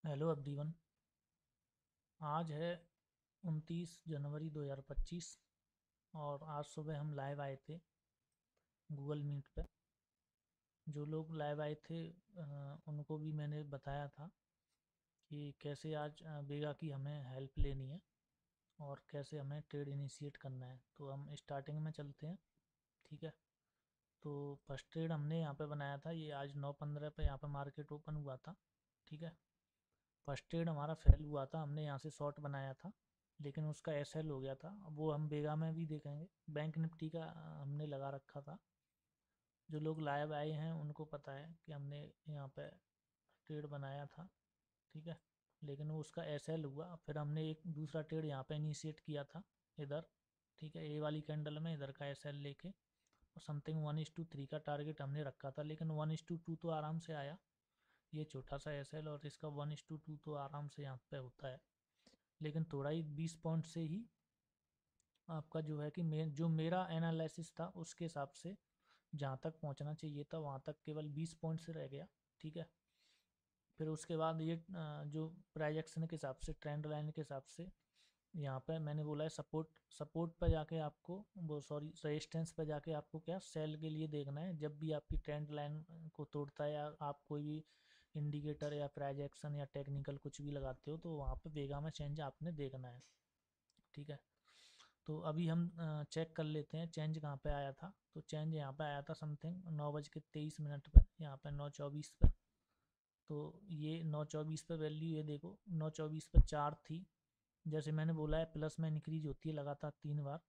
Hello everyone. आज है 29 जनवरी 2025 और आज सुबह हम लाइव आए थे गूगल मीट पे। जो लोग लाइव आए थे उनको भी मैंने बताया था कि कैसे आज बेगा की हमें हेल्प लेनी है और कैसे हमें ट्रेड इनिशिएट करना है। तो हम स्टार्टिंग में चलते हैं। ठीक है। तो फर्स्ट ट्रेड हमने यहाँ पे बनाया था, ये आज 9:15 पे यहाँ पे मार्केट ओपन हुआ था। ठीक है। फर्स्ट ट्रेड हमारा फेल हुआ था, हमने यहाँ से शॉर्ट बनाया था लेकिन उसका एसएल हो गया था। अब वो हम बेगा में भी देखेंगे। बैंक निफ्टी का हमने लगा रखा था। जो लोग लाइव आए हैं उनको पता है कि हमने यहाँ पे ट्रेड बनाया था। ठीक है। लेकिन वो उसका एसएल हुआ, फिर हमने एक दूसरा ट्रेड यहाँ पे इनिशिएट किया था इधर। ठीक है। ए वाली कैंडल में इधर का एसएल लेके और समथिंग 1:3 का टारगेट हमने रखा था, लेकिन 1:2 तो आराम से आया। ये छोटा सा एसएल और इसका 1:2 तो आराम से यहाँ पे होता है। लेकिन थोड़ा ही 20 पॉइंट से ही आपका जो है कि जो मेरा एनालिसिस था उसके हिसाब से जहाँ तक पहुँचना चाहिए था वहाँ तक केवल 20 पॉइंट से रह गया। ठीक है। फिर उसके बाद ये जो प्राइजेक्शन के हिसाब से, ट्रेंड लाइन के हिसाब से, यहाँ पे मैंने बोला है सपोर्ट। सपोर्ट पर जाके आपको, वो सॉरी, रेजिस्टेंस पर जाके आपको क्या सेल के लिए देखना है। जब भी आपकी ट्रेंड लाइन को तोड़ता है या आप कोई भी इंडिकेटर या प्राइजेक्शन या टेक्निकल कुछ भी लगाते हो तो वहाँ पे वेगा में चेंज आपने देखना है। ठीक है। तो अभी हम चेक कर लेते हैं चेंज कहाँ पे आया था। तो चेंज यहाँ पे आया था समथिंग 9:23 पे, यहाँ पे 9:24 पे। तो ये 9:24 पे वैल्यू, ये देखो 9:24 पे 4 थी। जैसे मैंने बोला है प्लस में इंक्रीज होती है लगातार 3 बार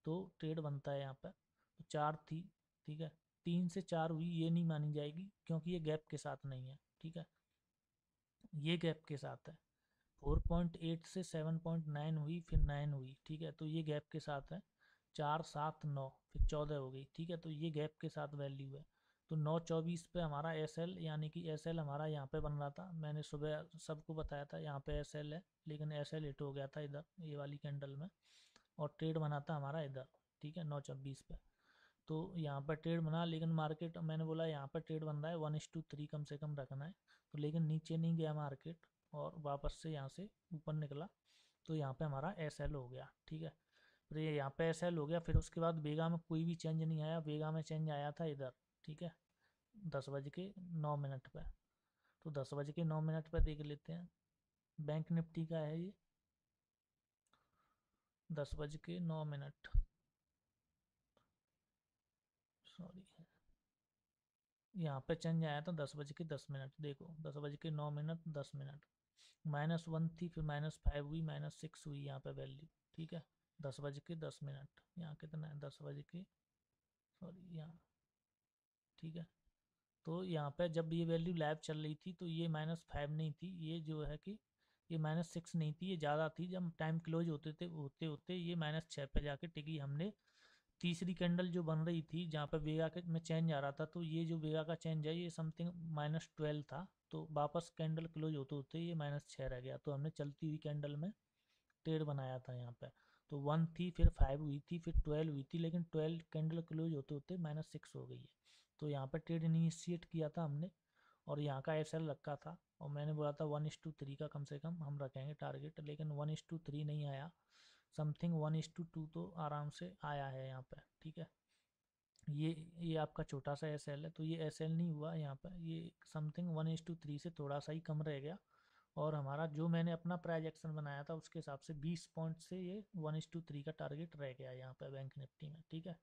तो ट्रेड बनता है यहाँ पर। तो 4 थी। ठीक है। 3 से 4 हुई ये नहीं मानी जाएगी क्योंकि ये गैप के साथ नहीं है। ठीक है। ये गैप के साथ है। 4.8 से 7.9 हुई, फिर 9 हुई। ठीक है। तो ये गैप के साथ है। 4, 7, 9 फिर 14 हो गई। ठीक है। तो ये गैप के साथ वैल्यू है। तो 9:24 पे हमारा एस एल, यानी कि एस एल हमारा यहाँ पे बन रहा था। मैंने सुबह सबको बताया था यहाँ पे एस एल है, लेकिन एस एल हिट हो गया था इधर ये वाली कैंडल में और ट्रेड बना था हमारा इधर। ठीक है। 9:26 पे तो यहाँ पर ट्रेड बना, लेकिन मार्केट, मैंने बोला यहाँ पर ट्रेड बन रहा है 1:3 कम से कम रखना है। तो लेकिन नीचे नहीं गया मार्केट और वापस से यहाँ से ऊपर निकला। तो यहाँ पे हमारा एस एल हो गया। ठीक है। फिर ये यहाँ पे एस एल हो गया। फिर उसके बाद वेगा में कोई भी चेंज नहीं आया। वेगा में चेंज आया था इधर। ठीक है। 10:09 पे। तो 10:09 पे देख लेते हैं। बैंक निफ्टी का है ये 10:09। सॉरी, यहाँ पे चेंज आया था 10:10। देखो 10:09, 10 मिनट। -1 थी, फिर -5 हुई, -6 हुई यहाँ पे वैल्यू। ठीक है। 10:10। यहाँ कितना है, 10 बज के, सॉरी यहाँ। ठीक है। तो यहाँ पे जब ये वैल्यू लाइव चल रही थी तो ये -5 नहीं थी, ये जो है कि ये -6 नहीं थी, ये ज़्यादा थी। जब टाइम क्लोज होते होते ये -6 पे जाके टिकी। हमने तीसरी कैंडल जो बन रही थी जहाँ पे वेगा के में चेंज आ रहा था, तो ये जो वेगा का चेंज है ये समथिंग -12 था। तो वापस कैंडल क्लोज होते होते ये -6 रह गया। तो हमने चलती हुई कैंडल में ट्रेड बनाया था यहाँ पे। तो 1 थी, फिर 5 हुई थी, फिर 12 हुई थी, लेकिन 12 कैंडल क्लोज होते होते -6 हो गई है। तो यहाँ पे ट्रेड इनिशिएट किया था हमने और यहाँ का एस एल रखा था। और मैंने बोला था 1:3 का कम से कम हम रखेंगे टारगेट, लेकिन 1:3 नहीं आया। समथिंग 1:2 तो आराम से आया है यहाँ पे। ठीक है। ये आपका छोटा सा एस एल है, तो ये एस एल नहीं हुआ यहाँ पर, ये समथिंग 1:3 से थोड़ा सा ही कम रह गया। और हमारा जो मैंने अपना प्राइजेक्शन बनाया था उसके हिसाब से 20 पॉइंट से ये 1:3 का टारगेट रह गया यहाँ पे बैंक निफ्टी में। ठीक है।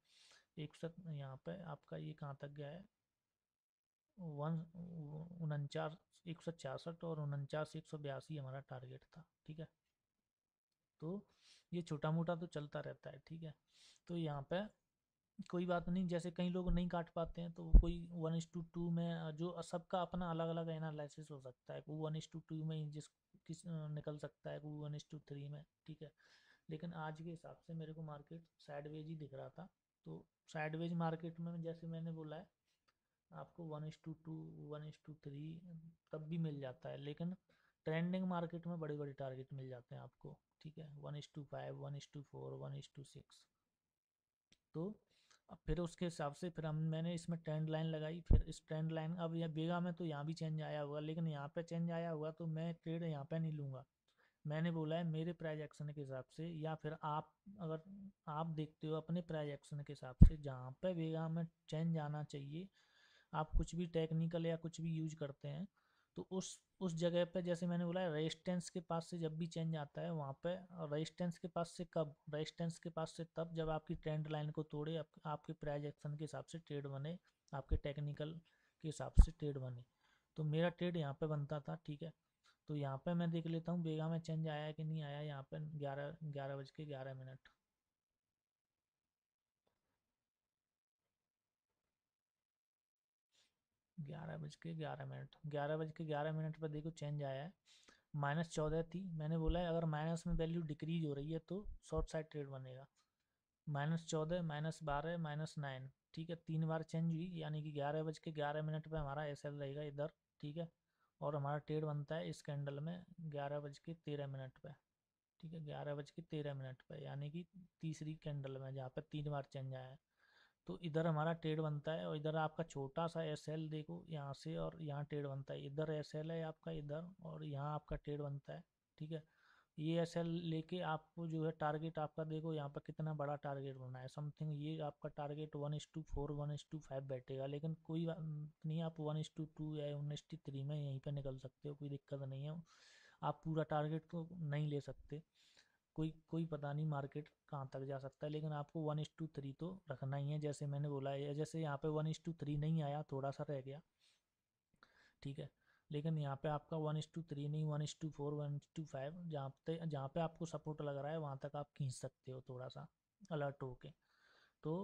एक सौ यहाँ पे आपका ये कहाँ तक गया है, वन 49, 166 और 149, 182 हमारा टारगेट था। ठीक है। तो ये छोटा मोटा तो चलता रहता है। ठीक है। तो यहाँ पे कोई बात नहीं, जैसे कई लोग नहीं काट पाते हैं तो कोई 1:2 में, जो सबका अपना अलग अलग एनालिसिस हो सकता है, कोई 1:2 में ही जिस किस निकल सकता है, कोई 1:3 में। ठीक है। लेकिन आज के हिसाब से मेरे को मार्केट साइडवेज ही दिख रहा था। तो साइडवेज मार्केट में जैसे मैंने बोला है आपको 1:2, 1:3 तब भी मिल जाता है, लेकिन ट्रेंडिंग मार्केट में बड़े बड़े टारगेट मिल जाते हैं आपको। ठीक है। 1:5, 1:4, 1:6। तो अब फिर उसके हिसाब से फिर मैंने इसमें ट्रेंड लाइन लगाई। फिर इस ट्रेंड लाइन, अब यह बेगा में तो यहाँ भी चेंज आया हुआ, लेकिन यहाँ पे चेंज आया हुआ तो मैं ट्रेड यहाँ पे नहीं लूँगा। मैंने बोला है मेरे प्राइज एक्शन के हिसाब से, या फिर आप अगर आप देखते हो अपने प्राइज एक्शन के हिसाब से जहाँ पे वेगा में चेंज आना चाहिए, आप कुछ भी टेक्निकल या कुछ भी यूज करते हैं तो उस जगह पे, जैसे मैंने बोला है रेजिस्टेंस के पास से जब भी चेंज आता है वहाँ पे, रेजिस्टेंस के पास से कब, रेजिस्टेंस के पास से तब जब आपकी ट्रेंड लाइन को तोड़े, आपके प्राइज एक्शन के हिसाब से ट्रेड बने, आपके टेक्निकल के हिसाब से ट्रेड बने। तो मेरा ट्रेड यहाँ पे बनता था, ठीक है। तो यहाँ पे मैं देख लेता हूँ बेगा में चेंज आया है कि नहीं आया। यहाँ पे 11 बज के 11 मिनट, 11 बज के 11 मिनट, 11 बज के 11 मिनट पर देखो चेंज आया है। -14 थी, मैंने बोला है अगर माइनस में वैल्यू डिक्रीज हो रही है तो शॉर्ट साइड ट्रेड बनेगा। -14, -12, -9, ठीक है, 3 बार चेंज हुई, यानी कि 11 बज के 11 मिनट पर हमारा SL रहेगा इधर, ठीक है। और हमारा ट्रेड बनता है इस कैंडल में 11 बज के 13 मिनट पे, ठीक है, 11 बज के 13 मिनट पे, यानी कि तीसरी कैंडल में जहाँ पे 3 बार चेंज आया है। तो इधर हमारा ट्रेड बनता है, और इधर आपका छोटा सा SL देखो यहाँ से, और यहाँ ट्रेड बनता है, इधर SL है आपका इधर, और यहाँ आपका ट्रेड बनता है, ठीक है। ये SL लेके आपको जो है टारगेट आपका देखो यहाँ पर कितना बड़ा टारगेट बना है, समथिंग ये आपका टारगेट 1:4, 1:5 बैठेगा, लेकिन कोई बात नहीं, आप 1:2 या 1:3 में यहीं पर निकल सकते हो, कोई दिक्कत नहीं है। आप पूरा टारगेट तो नहीं ले सकते, कोई कोई पता नहीं मार्केट कहाँ तक जा सकता है, लेकिन आपको 1:3 तो रखना ही है, जैसे मैंने बोला है। जैसे यहाँ पे 1:3 नहीं आया, थोड़ा सा रह गया, ठीक है, लेकिन यहाँ पे आपका 1:3 नहीं, 1:4, 1:5, जहाँ पे आपको सपोर्ट लग रहा है वहाँ तक आप खींच सकते हो थोड़ा सा अलर्ट होके। तो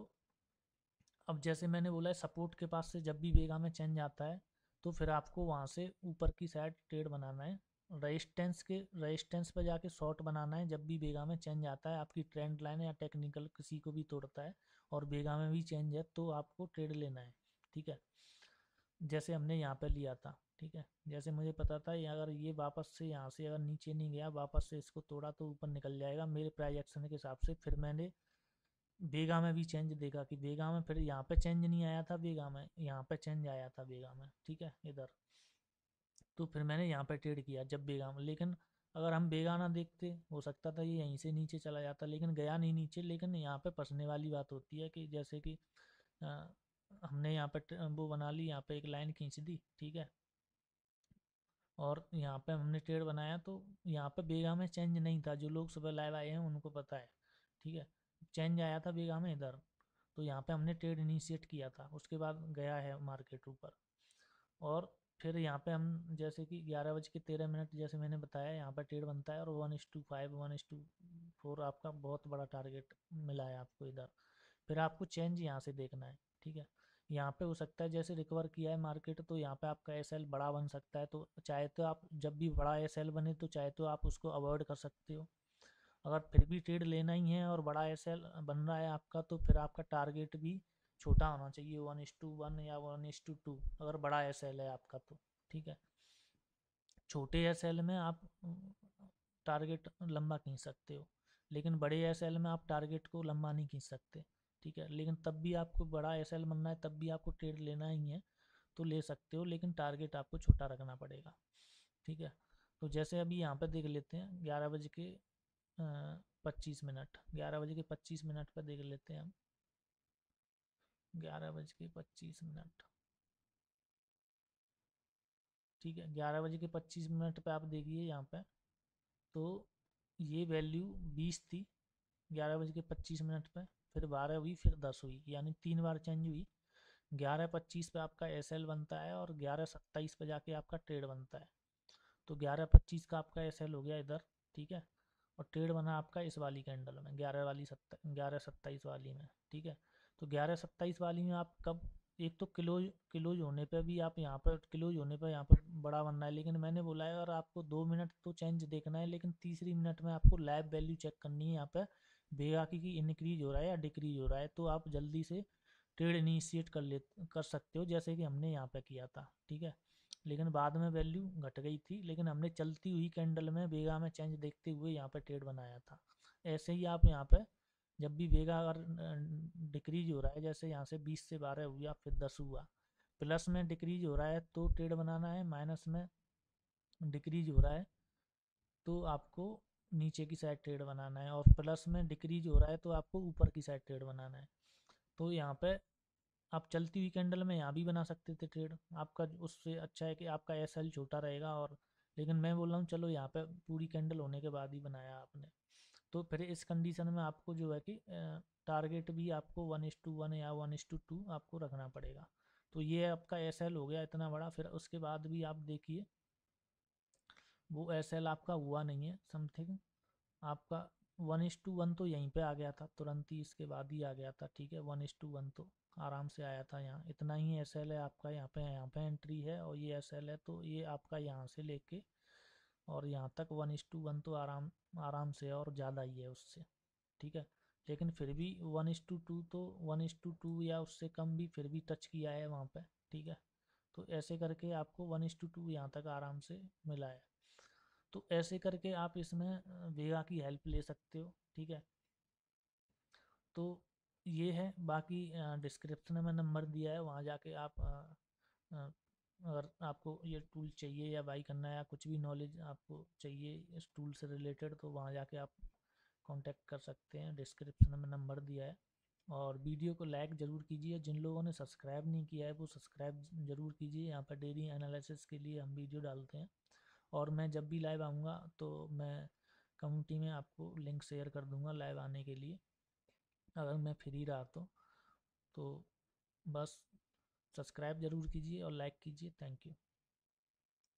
अब जैसे मैंने बोला है सपोर्ट के पास से जब भी बेगा में चेंज आता है तो फिर आपको वहाँ से ऊपर की साइड ट्रेड बनाना है। रेजिस्टेंस पर जाके शॉर्ट बनाना है जब भी बेगा में चेंज आता है, आपकी ट्रेंड लाइन या टेक्निकल किसी को भी तोड़ता है और बेगा में भी चेंज है तो आपको ट्रेड लेना है, ठीक है। जैसे हमने यहाँ पे लिया था, ठीक है, जैसे मुझे पता था ये अगर ये वापस से यहाँ से अगर नीचे नहीं गया, वापस से इसको तोड़ा तो ऊपर निकल जाएगा मेरे प्राइस एक्शन के हिसाब से। फिर मैंने बेगा में भी चेंज देखा कि बेगा में, फिर यहाँ पे चेंज नहीं आया था बेगा में, यहाँ पे चेंज आया था बेगा में, ठीक है, इधर। तो फिर मैंने यहाँ पे ट्रेड किया जब बेगा में, लेकिन अगर हम बेगा ना देखते हो सकता था ये यहीं से नीचे चला जाता, लेकिन गया नहीं नीचे। लेकिन यहाँ पे फंसने वाली बात होती है कि जैसे कि अ, हमने यहाँ पे वो बना ली, यहाँ पे एक लाइन खींच दी, ठीक है, और यहाँ पे हमने ट्रेड बनाया तो यहाँ पे बेगा में चेंज नहीं था, जो लोग सुबह लाइव आए हैं उनको पता है, ठीक है। चेंज आया था बेगा में इधर, तो यहाँ पे हमने ट्रेड इनिशिएट किया था, उसके बाद गया है मार्केट ऊपर। और फिर यहाँ पे हम जैसे कि 11 बज के 13 मिनट जैसे मैंने बताया यहाँ पर ट्रेड बनता है, और 1:5, 1:4 आपका बहुत बड़ा टारगेट मिला है आपको इधर। फिर आपको चेंज यहाँ से देखना है, ठीक है। यहाँ पे हो सकता है जैसे रिकवर किया है मार्केट तो यहाँ पे आपका SL बड़ा बन सकता है, तो चाहे तो आप जब भी बड़ा SL बने तो चाहे तो आप उसको अवॉइड कर सकते हो। अगर फिर भी ट्रेड लेना ही है और बड़ा SL बन रहा है आपका तो फिर आपका टारगेट भी छोटा होना चाहिए, 1:1 या 1:2, अगर बड़ा SL है आपका तो, ठीक है। छोटे SL में आप टारगेट लंबा खींच सकते हो, लेकिन बड़े SL में आप टारगेट को लंबा नहीं खींच सकते, ठीक है। लेकिन तब भी आपको बड़ा SL बनना है, तब भी आपको ट्रेड लेना ही है तो ले सकते हो, लेकिन टारगेट आपको छोटा रखना पड़ेगा, ठीक है। तो जैसे अभी यहाँ पे देख लेते हैं 11 बज के 25 मिनट, 11 बज के 25 मिनट पर देख लेते हैं हम। 11 बज के 25 मिनट, ठीक है, 11 बज के 25 मिनट पे आप देखिए यहाँ पे, तो ये वैल्यू 20 थी 11 बज के 25 मिनट पे, फिर 12 हुई, फिर 10 हुई, यानी 3 बार चेंज हुई। 11:25 पे आपका SL बनता है और 11:27 पे जाके आपका ट्रेड बनता है। तो 11:25 का आपका SL हो गया इधर, ठीक है, और ट्रेड बना आपका इस वाली कैंडल में 11:27 वाली में, ठीक है। तो 11:27 वाली में आप कब, एक तो क्लोज होने पे भी आप यहाँ पर क्लोज होने पर यहाँ पर बड़ा बनना है, लेकिन मैंने बोला है अगर आपको 2 मिनट तो चेंज देखना है, लेकिन तीसरी मिनट में आपको लाइव वैल्यू चेक करनी है यहाँ पे बेगा की इंक्रीज हो रहा है या डिक्रीज हो रहा है, तो आप जल्दी से ट्रेड इनिशिएट कर सकते हो, जैसे कि हमने यहाँ पे किया था, ठीक है। लेकिन बाद में वैल्यू घट गई थी, लेकिन हमने चलती हुई कैंडल में बेगा में चेंज देखते हुए यहाँ पे ट्रेड बनाया था। ऐसे ही आप यहाँ पे जब भी वेगा अगर डिक्रीज हो रहा है, जैसे यहाँ से 20 से 12 हुआ, फिर 10 हुआ, प्लस में डिक्रीज हो रहा है तो ट्रेड बनाना है, माइनस में डिक्रीज हो रहा है तो आपको नीचे की साइड ट्रेड बनाना है, और प्लस में डिक्रीज हो रहा है तो आपको ऊपर की साइड ट्रेड बनाना है। तो यहाँ पे आप चलती हुई कैंडल में यहाँ भी बना सकते थे ट्रेड, आपका उससे अच्छा है कि आपका एस एल छोटा रहेगा। और लेकिन मैं बोल रहा हूँ चलो यहाँ पे पूरी कैंडल होने के बाद ही बनाया आपने, तो फिर इस कंडीशन में आपको जो है कि टारगेट भी आपको 1:1 या 1:2 आपको रखना पड़ेगा। तो ये आपका एस एल हो गया इतना बड़ा। फिर उसके बाद भी आप देखिए वो एस एल आपका हुआ नहीं है समथिंग, आपका 1:1 तो यहीं पे आ गया था, तुरंत ही इसके बाद ही आ गया था, ठीक है। 1:1 तो आराम से आया था, यहाँ इतना ही एस एल है आपका, यहाँ पे एंट्री है और ये एस एल है, तो ये आपका यहाँ से लेके और यहाँ तक 1:1 तो आराम आराम से और ज़्यादा ही है उससे, ठीक है। लेकिन फिर भी 1:2 तो 1:2 या उससे कम भी फिर भी टच किया है वहाँ पे, ठीक है। तो ऐसे करके आपको 1:2 यहाँ तक आराम से मिला है। तो ऐसे करके आप इसमें वेगा की हेल्प ले सकते हो, ठीक है। तो ये है, बाकी डिस्क्रिप्शन में नंबर दिया है, वहाँ जाके आप अगर आपको ये टूल चाहिए या बाई करना है या कुछ भी नॉलेज आपको चाहिए इस टूल से रिलेटेड, तो वहाँ जाके आप कांटेक्ट कर सकते हैं, डिस्क्रिप्शन में नंबर दिया है। और वीडियो को लाइक ज़रूर कीजिए, जिन लोगों ने सब्सक्राइब नहीं किया है वो सब्सक्राइब ज़रूर कीजिए, यहाँ पर डेली एनालिसिस के लिए हम वीडियो डालते हैं। और मैं जब भी लाइव आऊँगा तो मैं कम्युनिटी में आपको लिंक शेयर कर दूँगा लाइव आने के लिए, अगर मैं फ्री रहा तो बस सब्सक्राइब ज़रूर कीजिए और लाइक कीजिए। Thank you.